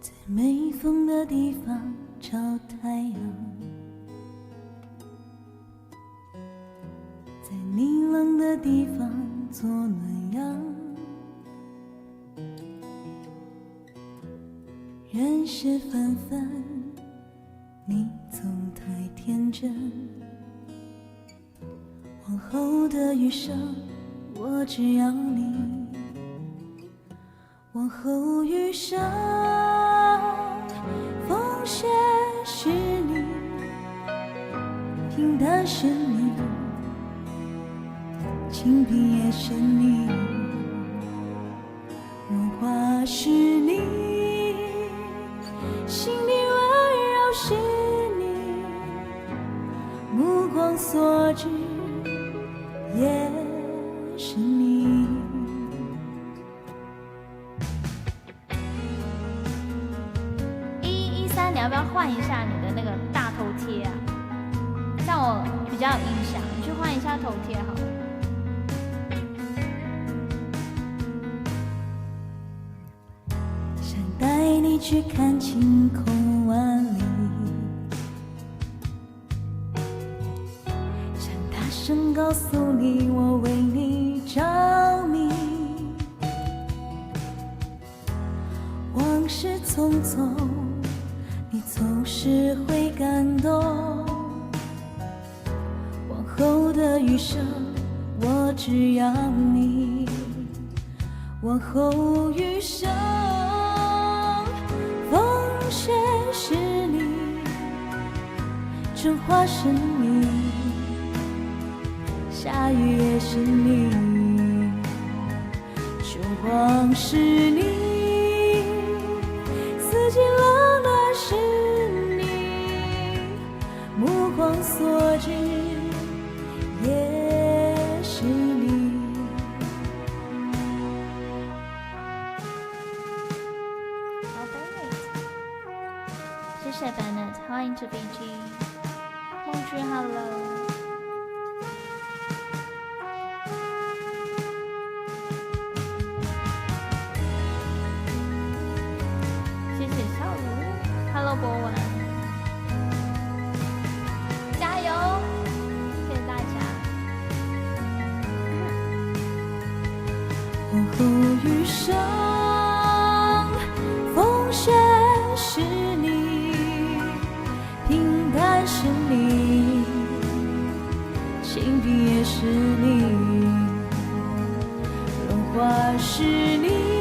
在没风的地方找太阳，在你冷的地方做暖阳。人世纷纷，你总太天真。往后的余生，我只要你。往后余生，风雪是你，平淡是你，清贫也是你，如花是你，心底温柔是你，目光所至也是你。你要不要换一下你的那个大头贴啊？这样我比较有印象，你去换一下头贴好了。想带你去看晴空万里，想大声告诉你我为你着迷。往事匆匆，你总是会感动。往后的余生，我只要你。往后余生，风雪是你，春花是你，下雨也是你，秋黄是你，四季冷暖是你，目光所至也是你。好 Bennett， 谢谢 Bennett， 欢迎 to BG， 梦君 Hello。Hello 博文，加油！谢谢大家。往后余生，风雪是你，平淡是你，清贫也是你，荣华是你。